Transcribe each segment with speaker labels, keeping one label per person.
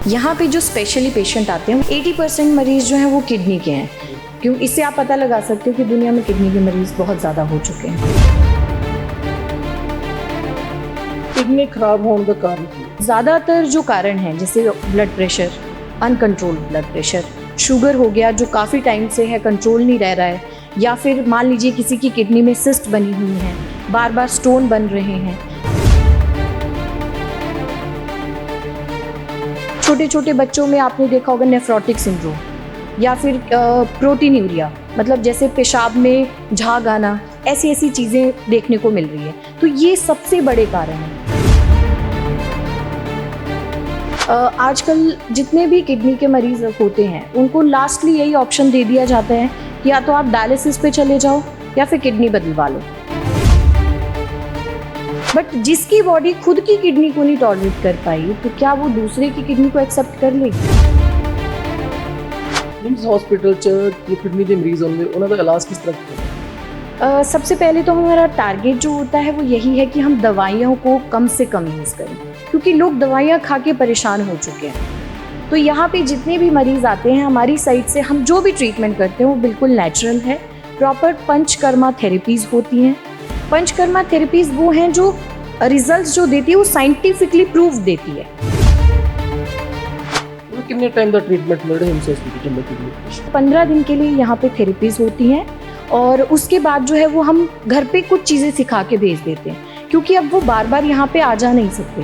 Speaker 1: यहाँ पे जो स्पेशली पेशेंट आते हैं 80% मरीज जो हैं वो किडनी के हैं। क्यों? इससे आप पता लगा सकते हो कि दुनिया में किडनी के मरीज बहुत ज़्यादा हो चुके हैं।
Speaker 2: किडनी खराब होने का कारण क्या है?
Speaker 1: ज़्यादातर जो कारण हैं जैसे blood pressure, uncontrolled blood pressure, sugar हो गया जो काफ़ी टाइम से है, कंट्रोल नहीं रह रहा है, या फिर मान लीजिए किसी की किडनी में सिस्ट बनी हुई है, बार बार स्टोन बन रहे हैं। छोटे छोटे बच्चों में आपने देखा होगा नेफ्रोटिक सिंड्रोम, या फिर प्रोटीनूरिया, मतलब जैसे पेशाब में झाग आना, ऐसी ऐसी चीज़ें देखने को मिल रही है। तो ये सबसे बड़े कारण हैं। आजकल जितने भी किडनी के मरीज होते हैं उनको लास्टली यही ऑप्शन दे दिया जाता है कि या तो आप डायलिसिस पे चले जाओ या फिर किडनी बदलवा लो। बट जिसकी बॉडी खुद की किडनी को नहीं टॉलरेट कर पाई तो क्या वो दूसरे की किडनी को एक्सेप्ट कर लेगी?
Speaker 2: हिम्स हॉस्पिटल च जो किडनी के मरीज होंगे उन्होंने इलाज किस तरह किया?
Speaker 1: सबसे पहले तो हमारा टारगेट जो होता है वो यही है कि हम दवाइयों को कम से कम यूज़ करें, क्योंकि लोग दवाइयाँ खा के परेशान हो चुके हैं। तो यहाँ पे जितने भी मरीज़ आते हैं हमारी साइड से हम जो भी ट्रीटमेंट करते हैं वो बिल्कुल नेचुरल है। प्रॉपर पंचकर्मा थेरेपीज़ होती हैं। पंचकर्मा थेरेपीज़ वो हैं जो रिजल्ट्स जो देती है वो साइंटिफिकली प्रूव देती है।
Speaker 2: कितने टाइम का ट्रीटमेंट मिल रहा है हिम्स हॉस्पिटल में?
Speaker 1: 15 दिन के लिए यहाँ पे थेरेपीज़ होती हैं और उसके बाद जो है वो हम घर पे कुछ चीज़ें सिखा के भेज देते हैं, क्योंकि अब वो बार बार यहाँ पे आ जा नहीं सकते।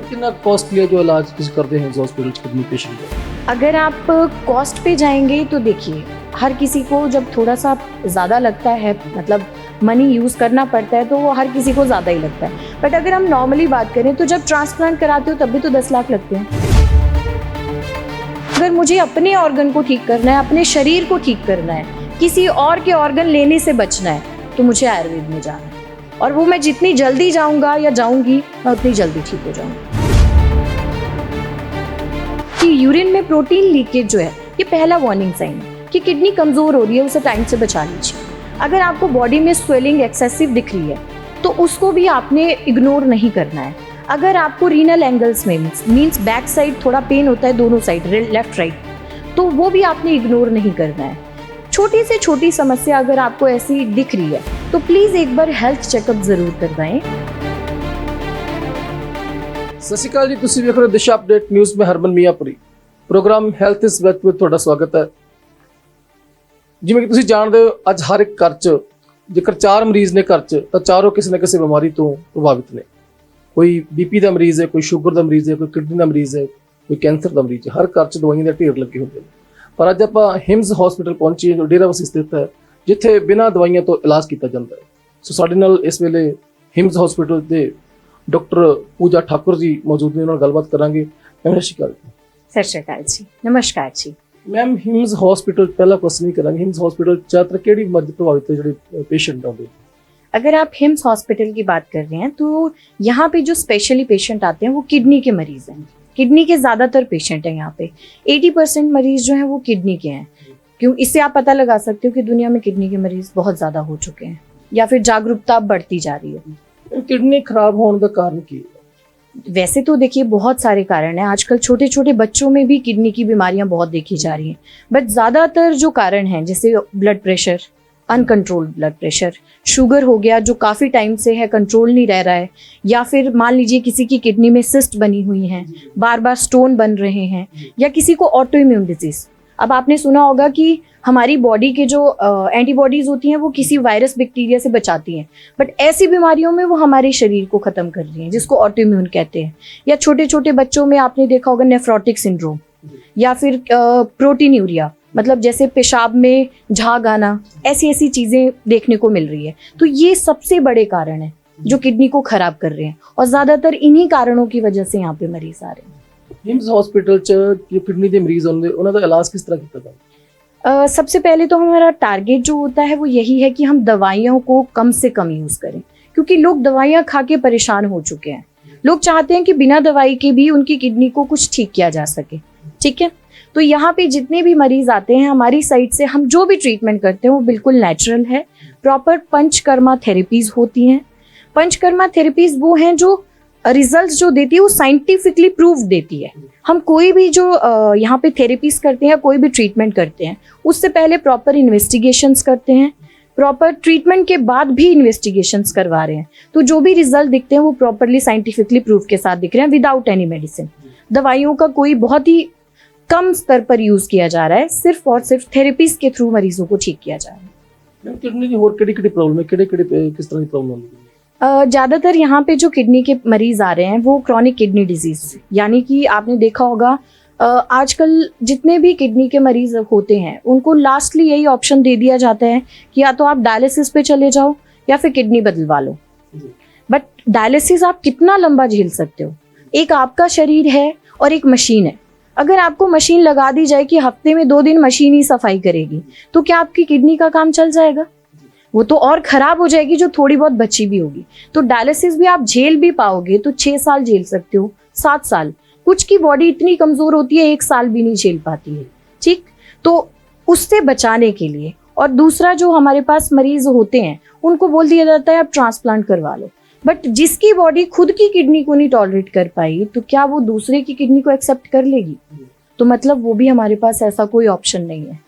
Speaker 2: कितना कॉस्ट लिया जो इलाज किस करते हैं हॉस्पिटल किडनी पेशेंट का?
Speaker 1: अगर आप कॉस्ट पे जाएंगे तो देखिए हर किसी को जब थोड़ा सा ज़्यादा लगता है, मतलब मनी यूज़ करना पड़ता है, तो वो हर किसी को ज़्यादा ही लगता है। बट अगर हम नॉर्मली बात करें तो जब ट्रांसप्लांट कराते हो तब भी तो 10 लाख लगते हैं। अगर मुझे अपने ऑर्गन को ठीक करना है, अपने शरीर को ठीक करना है, किसी और के ऑर्गन लेने से बचना है, तो मुझे आयुर्वेद में जाना है। और वो मैं जितनी जल्दी जाऊंगा या जाऊंगी मैं उतनी जल्दी ठीक हो जाऊंगी। कि यूरिन में प्रोटीन लीकेज जो है ये पहला वार्निंग साइन है कि किडनी कमजोर हो रही है, उसे टाइम से बचा लीजिए। अगर आपको बॉडी में स्वेलिंग एक्सेसिव दिख रही है तो उसको भी आपने इग्नोर नहीं करना है। अगर आपको रीनल एंगल्स में मीन्स बैक साइड थोड़ा पेन होता है, दोनों साइड लेफ्ट राइट, तो वो भी आपने इग्नोर नहीं करना है। छोटी से छोटी समस्या अगर आपको ऐसी दिख रही है तो प्लीज एक बार हेल्थ चेकअप जरूर करवाएं।
Speaker 2: सत श्री अकाल जी, तुसीं वेख रहे हो दिशा अपडेट न्यूज़ में Harman Miyanpuri. Programme health is wealth में ਤੁਹਾਡਾ स्वागत है। जिवें कि तुसीं जाणदे हो अज हर एक घर च जेकर 4 मरीज ने घर च तो चारों किसी न किसी बीमारी तो प्रभावित ने। कोई बीपी का मरीज है, कोई शुगर का मरीज है, कोई किडनी का मरीज है, कोई कैंसर का मरीज है। हर घर च दवाइयां के ढेर लगे होंगे। पर अज आप हिम्स हॉस्पिटल पहुंचे जो डेराबस्सी स्थित है, जिथे बिना दवाइयां तो इलाज किया जाता है। सो साडे नाल इस वेले हिम्स हॉस्पिटल के डॉक्टर पूजा ठाकुर जी मौजूद ने, उन्हां नाल गलबात करांगे। सत श्री अकाल।
Speaker 1: सत श्री अकाल जी, नमस्कार जी।
Speaker 2: मैम हिम्स हॉस्पिटल पहला क्वेश्चन ही करांगे, हिम्स हॉस्पिटल ज्यादातर केड़ी बीमारी तो प्रभावित है जो पेशेंट आते?
Speaker 1: अगर आप हिम्स हॉस्पिटल की बात कर रहे हैं तो यहाँ पे जो स्पेशली पेशेंट आते हैं वो किडनी के मरीज हैं। किडनी के ज़्यादातर पेशेंट हैं यहाँ पे। 80% मरीज जो हैं वो किडनी के हैं। क्यों? इससे आप पता लगा सकते हो कि दुनिया में किडनी के मरीज बहुत ज़्यादा हो चुके हैं, या फिर जागरूकता बढ़ती जा रही है।
Speaker 2: किडनी खराब होने का कारण क्या है?
Speaker 1: वैसे तो देखिए बहुत सारे कारण हैं। आजकल छोटे छोटे बच्चों में भी किडनी की बीमारियां बहुत देखी जा रही हैं। बट ज़्यादातर जो कारण हैं जैसे blood pressure, uncontrolled blood pressure, sugar हो गया जो काफ़ी टाइम से है, कंट्रोल नहीं रह रहा है, या फिर मान लीजिए किसी की किडनी में सिस्ट बनी हुई हैं, बार बार स्टोन बन रहे हैं, या किसी को ऑटो इम्यून डिजीज। अब आपने सुना होगा कि हमारी बॉडी के जो एंटीबॉडीज होती हैं वो किसी वायरस बैक्टीरिया से बचाती हैं, बट ऐसी बीमारियों में वो हमारे शरीर को ख़त्म कर रही हैं, जिसको ऑटो इम्यून कहते हैं। या छोटे छोटे बच्चों में आपने देखा होगा नेफ्रोटिक सिंड्रोम, या फिर प्रोटीनूरिया, मतलब जैसे पेशाब में झाग आना, ऐसी ऐसी चीज़ें देखने को मिल रही है। तो ये सबसे बड़े कारण हैं जो किडनी को ख़राब कर रहे हैं, और ज़्यादातर इन्हीं कारणों की वजह से यहाँ पे मरीज आ रहे हैं।
Speaker 2: हिम्स हॉस्पिटल च जो किडनी के मरीज होंगे उन्होंने इलाज किस तरह किया जाता?
Speaker 1: सबसे पहले तो हमारा टारगेट जो होता है वो यही है कि हम दवाइयों को कम से कम यूज़ करें, क्योंकि लोग दवाइयाँ खा के परेशान हो चुके हैं। लोग चाहते हैं कि बिना दवाई के भी उनकी किडनी को कुछ ठीक किया जा सके। ठीक है, तो यहाँ पे जितने भी मरीज आते हैं हमारी साइड से हम जो भी ट्रीटमेंट करते हैं वो बिल्कुल नेचुरल है। प्रॉपर पंचकर्मा थेरेपीज़ होती हैं। पंचकर्मा थेरेपीज़ वो हैं जो रिजल्ट्स जो देती है वो साइंटिफिकली प्रूव देती है। हम कोई भी जो यहाँ पे थेरेपीज करते हैं, कोई भी ट्रीटमेंट करते हैं, उससे पहले प्रॉपर इन्वेस्टिगेशंस करते हैं, प्रॉपर ट्रीटमेंट के बाद भी इन्वेस्टिगेशंस करवा रहे हैं। तो जो भी रिजल्ट दिखते हैं वो प्रॉपरली साइंटिफिकली प्रूफ के साथ दिख रहे हैं, विदाउट एनी मेडिसिन। दवाइयों का कोई बहुत ही कम स्तर पर यूज किया जा रहा है, सिर्फ और सिर्फ थेरेपीज के थ्रू मरीजों को ठीक किया जा रहा है।
Speaker 2: मैम किडनी की और किहड़ी प्रॉब्लम है, किस तरह की प्रॉब्लम होती है?
Speaker 1: ज़्यादातर यहाँ पे जो किडनी के मरीज आ रहे हैं वो क्रॉनिक किडनी डिजीज, यानी कि आपने देखा होगा आजकल जितने भी किडनी के मरीज होते हैं उनको लास्टली यही ऑप्शन दे दिया जाता है कि या तो आप डायलिसिस पे चले जाओ या फिर किडनी बदलवा लो। बट डायलिसिस आप कितना लंबा झेल सकते हो? एक आपका शरीर है और एक मशीन है। अगर आपको मशीन लगा दी जाए कि हफ्ते में 2 दिन मशीन ही सफाई करेगी, तो क्या आपकी किडनी का काम चल जाएगा? वो तो और खराब हो जाएगी, जो थोड़ी बहुत बची भी होगी। तो डायलिसिस भी आप झेल भी पाओगे तो 6 साल झेल सकते हो, 7 साल। कुछ की बॉडी इतनी कमजोर होती है 1 साल भी नहीं झेल पाती है। ठीक, तो उससे बचाने के लिए, और दूसरा जो हमारे पास मरीज होते हैं उनको बोल दिया जाता है आप ट्रांसप्लांट करवा लो। बट जिसकी बॉडी खुद की किडनी को नहीं टॉलरेट कर पाई, तो क्या वो दूसरे की किडनी को एक्सेप्ट कर लेगी? तो मतलब वो भी हमारे पास ऐसा कोई ऑप्शन नहीं है।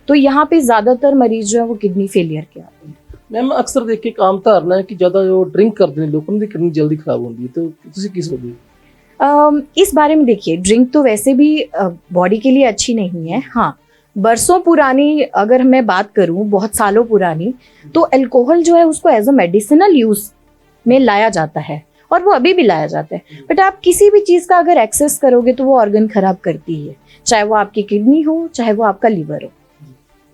Speaker 1: तो यहाँ पे ज्यादातर मरीज जो है वो किडनी फेलियर के आते हैं।
Speaker 2: मैम अक्सर देख के एक आम धारणा है कि ज़्यादा जो ड्रिंक करते हैं लोगों की किडनी जल्दी खराब होती है, तो तुसी किस सोचते हो?
Speaker 1: इस बारे में देखिए, ड्रिंक तो वैसे भी बॉडी के लिए अच्छी नहीं है। हाँ, बरसों पुरानी अगर मैं बात करूं, बहुत सालों पुरानी, तो अल्कोहल जो है उसको एज अ मेडिसिनल यूज में लाया जाता है और वो अभी भी लाया जाता है। बट आप किसी भी चीज़ का अगर एक्सेस करोगे तो वो ऑर्गन खराब करती है, चाहे वो आपकी किडनी हो चाहे वो आपका लीवर हो।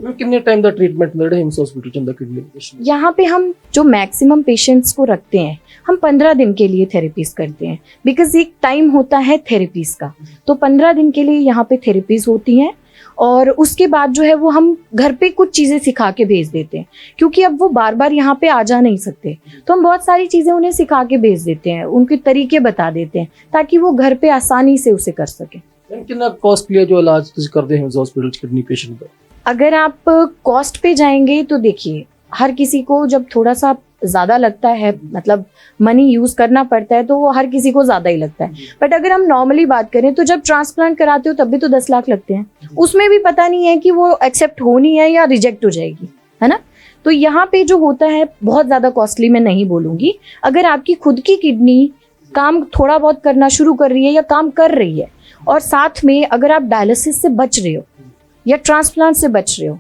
Speaker 2: कितने टाइम का ट्रीटमेंट मिल रहा है हिम्स हॉस्पिटल चंदा किडनी पेशेंट?
Speaker 1: यहाँ पे हम जो मैक्सिमम पेशेंट्स को रखते हैं, हम 15 दिन के लिए थेरेपीज करते हैं, बिकॉज एक टाइम होता है थेरेपीज का। तो 15 दिन के लिए यहाँ पे थेरेपीज होती हैं और उसके बाद जो है वो हम घर पे कुछ चीज़ें सिखा के भेज देते हैं, क्योंकि अब वो बार बार यहाँ पे आ जा नहीं सकते। तो हम बहुत सारी चीज़ें उन्हें सिखा के भेज देते हैं, उनके तरीके बता देते हैं ताकि वो घर पे आसानी से उसे कर सकें।
Speaker 2: कितना कॉस्टली है जो इलाज तुम करते हैं हिम्स हॉस्पिटल किडनी पेशेंट का?
Speaker 1: अगर आप कॉस्ट पे जाएंगे तो देखिए, हर किसी को जब थोड़ा सा ज़्यादा लगता है, मतलब मनी यूज़ करना पड़ता है, तो वो हर किसी को ज़्यादा ही लगता है। बट अगर हम नॉर्मली बात करें तो जब ट्रांसप्लांट कराते हो तब भी तो 10 लाख लगते हैं, उसमें भी पता नहीं है कि वो एक्सेप्ट होनी है या रिजेक्ट हो जाएगी, है ना। तो यहाँ पे जो होता है बहुत ज़्यादा कॉस्टली मैं नहीं बोलूँगी। अगर आपकी खुद की किडनी काम थोड़ा बहुत करना शुरू कर रही है या काम कर रही है, और साथ में अगर आप डायलिसिस से बच रहे हो या ट्रांसप्लांट से बच रहे हो,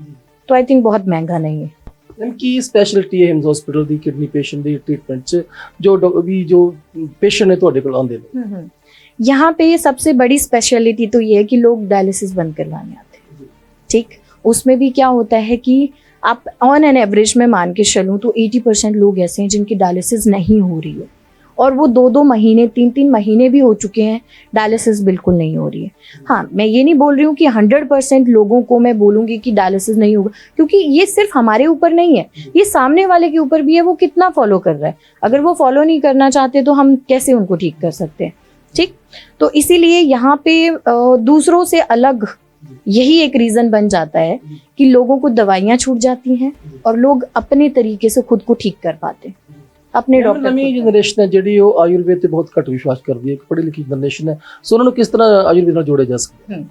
Speaker 1: तो आई थिंक बहुत महंगा नहीं है।
Speaker 2: मैम की स्पैशलिटी है हिम्स हॉस्पिटल दी किडनी पेशेंट दी ट्रीटमेंट च जो पेशेंट है ਤੁਹਾਡੇ ਕੋਲ ਆਉਂਦੇ ਨੇ?
Speaker 1: यहाँ पे सबसे बड़ी स्पेशलिटी तो ये है कि लोग डायलिसिस बंद करवाने आते हैं। ठीक, उसमें भी क्या होता है कि आप ऑन एन एवरेज में मान के चलूँ तो 80% लोग ऐसे हैं जिनकी डायलिसिस नहीं हो रही है, और वो 2-2 महीने 3-3 महीने भी हो चुके हैं, डायलिसिस बिल्कुल नहीं हो रही है। हाँ, मैं ये नहीं बोल रही हूँ कि 100% लोगों को मैं बोलूँगी कि डायलिसिस नहीं होगा, क्योंकि ये सिर्फ हमारे ऊपर नहीं है, ये सामने वाले के ऊपर भी है, वो कितना फॉलो कर रहा है। अगर वो फॉलो नहीं करना चाहते तो हम कैसे उनको ठीक कर सकते हैं? ठीक, तो इसीलिए यहाँ पे दूसरों से अलग यही एक रीज़न बन जाता है कि लोगों को दवाइयाँ छूट जाती हैं और लोग अपने तरीके से खुद को ठीक कर पाते हैं अपने डॉक्टर।
Speaker 2: नवी जनरेशन है ਜਿਹੜੀ ਉਹ ਆਯੁਰਵੇਦ ਤੇ ਬਹੁਤ ਘੱਟ ਵਿਸ਼ਵਾਸ ਕਰਦੀ ਹੈ, ਪੜ੍ਹੀ ਲਿਖੀ जनरेशन है, सो ਉਹਨਾਂ ਨੂੰ किस तरह आयुर्वेद ਨਾਲ जोड़े जा सकते हैं?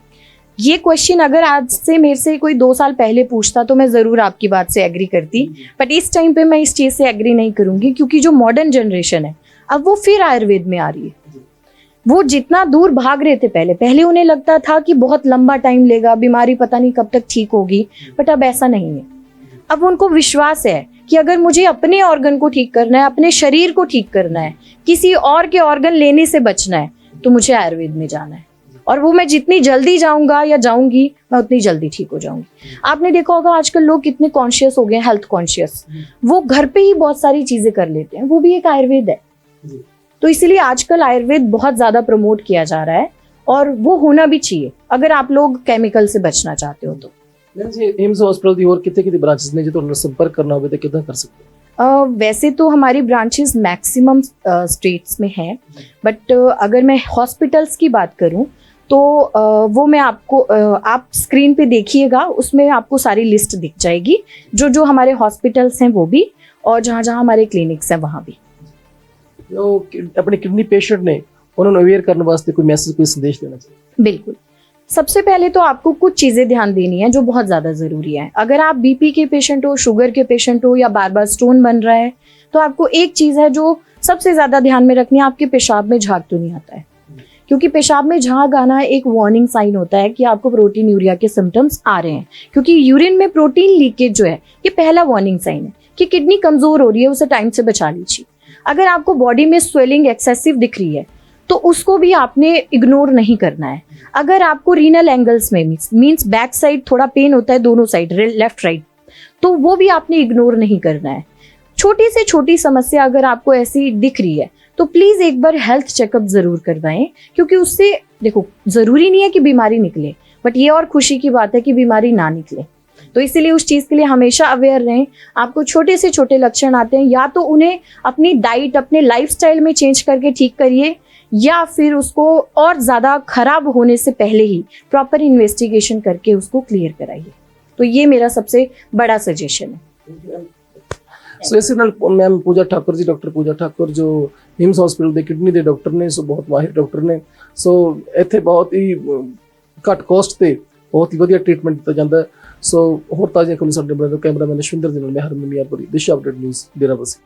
Speaker 1: ये क्वेश्चन अगर आज से मेरे से कोई 2 साल पहले पूछता तो मैं ज़रूर आपकी बात से एग्री करती, बट इस टाइम पे मैं इस चीज़ से एग्री नहीं करूँगी, क्योंकि जो मॉडर्न जनरेशन है अब वो फिर आयुर्वेद में आ रही है। वो जितना दूर भाग रहे थे पहले उन्हें लगता था कि बहुत लंबा टाइम लेगा, बीमारी पता नहीं कब तक ठीक होगी, बट अब ऐसा नहीं है। अब उनको विश्वास है कि अगर मुझे अपने ऑर्गन को ठीक करना है, अपने शरीर को ठीक करना है, किसी और के ऑर्गन लेने से बचना है, तो मुझे आयुर्वेद में जाना है, और वो मैं जितनी जल्दी जाऊंगा या जाऊंगी मैं उतनी जल्दी ठीक हो जाऊंगी। आपने देखा होगा आजकल लोग कितने कॉन्शियस हो गए, हेल्थ कॉन्शियस, वो घर पे ही बहुत सारी चीजें कर लेते हैं, वो भी एक आयुर्वेद है। तो इसीलिए आजकल आयुर्वेद बहुत ज्यादा प्रमोट किया जा रहा है, और वो होना भी चाहिए अगर आप लोग केमिकल से बचना चाहते हो तो।
Speaker 2: हिम्स हॉस्पिटल दी और कितने ब्रांचेस ने जो तुहानू संपर्क करना होवे तो किदां कर सकते हो?
Speaker 1: वैसे तो हमारी ब्रांचेस मैक्सिमम स्टेट्स में हैं, बट अगर मैं हॉस्पिटल्स की बात करूं तो वो मैं आपको आप स्क्रीन पे देखिएगा, उसमें आपको सारी लिस्ट दिख जाएगी, जो हमारे हॉस्पिटल्स हैं वो भी, और जहाँ हमारे क्लिनिक्स हैं वहाँ भी।
Speaker 2: ਜੋ ਆਪਣੇ ਕਿਡਨੀ ਪੇਸ਼ੈਂਟ ਨੇ ਉਹਨਾਂ ਨੂੰ ਅਵੇਅਰ ਕਰਨ ਵਾਸਤੇ ਕੋਈ ਮੈਸੇਜ, ਕੋਈ ਸੰदेश देना चाहिए?
Speaker 1: बिल्कुल। सबसे पहले तो आपको कुछ चीजें ध्यान देनी है जो बहुत ज्यादा जरूरी है। अगर आप बीपी के पेशेंट हो, शुगर के पेशेंट हो, या बार बार स्टोन बन रहा है, तो आपको एक चीज है जो सबसे ज्यादा ध्यान में रखनी है, आपके पेशाब में झाग तो नहीं आता है। क्योंकि पेशाब में झाग आना एक वार्निंग साइन होता है कि आपको प्रोटीन यूरिया के सिम्टम्स आ रहे हैं। क्योंकि यूरिन में प्रोटीन लीकेज जो है ये पहला वार्निंग साइन है कि किडनी कमजोर हो रही है, उसे टाइम से बचा लीजिए। अगर आपको बॉडी में स्वेलिंग एक्सेसिव दिख रही है तो उसको भी आपने इग्नोर नहीं करना है। अगर आपको रीनल एंगल्स में मींस बैक साइड थोड़ा पेन होता है, दोनों साइड लेफ्ट राइट, तो वो भी आपने इग्नोर नहीं करना है। छोटी से छोटी समस्या अगर आपको ऐसी दिख रही है तो प्लीज एक बार हेल्थ चेकअप जरूर करवाएं, क्योंकि उससे देखो जरूरी नहीं है कि बीमारी निकले, बट ये और खुशी की बात है कि बीमारी ना निकले। तो इसीलिए उस चीज के लिए हमेशा अवेयर रहें। आपको छोटे से छोटे लक्षण आते हैं, या तो उन्हें अपनी डाइट, अपने लाइफस्टाइल में चेंज करके ठीक करिए, या फिर उसको और ज्यादा खराब होने से पहले ही प्रॉपर इन्वेस्टिगेशन करके उसको क्लियर कराइए। तो ये मेरा सबसे बड़ा सजेशन है।
Speaker 2: ਸੋ ਇਸੇ ਨਾਲ ਮੈਮ ਪੂਜਾ ਠਾਕੁਰ ਜੀ, ਡਾਕਟਰ ਪੂਜਾ ਠਾਕੁਰ ਜੋ ਹਿਮਸ ਹਸਪੀਟਲ ਦੇ ਕਿਡਨੀ ਦੇ ਡਾਕਟਰ ਨੇ, ਸੋ ਬਹੁਤ ਮਾਹਿਰ ਡਾਕਟਰ ਨੇ। ਸੋ ਇੱਥੇ ਬਹੁਤ ਹੀ ਘੱਟ ਕੋਸਟ ਤੇ ਬਹੁਤ ਹੀ ਵਧੀਆ ਟ੍ਰੀਟਮੈਂਟ ਦਿੱਤਾ ਜਾਂਦਾ ਹੈ। ਸੋ ਹੋਰ ਤਾਜ਼ੀਆਂ ਖਬਰਾਂ ਸਾਡੇ ਬਣੇ ਕੈਮਰਾਮੈਨ ਅਸ਼ਵਿੰਦਰ ਦੇ ਨਾਲ ਮੈਂ ਹਰਮਨ ਮੀਆਂਪੁਰੀ, ਦਿਸ਼ਾ ਅਪਡੇਟ ਨਿਊਜ਼, ਡੇਰਾਬੱਸੀ।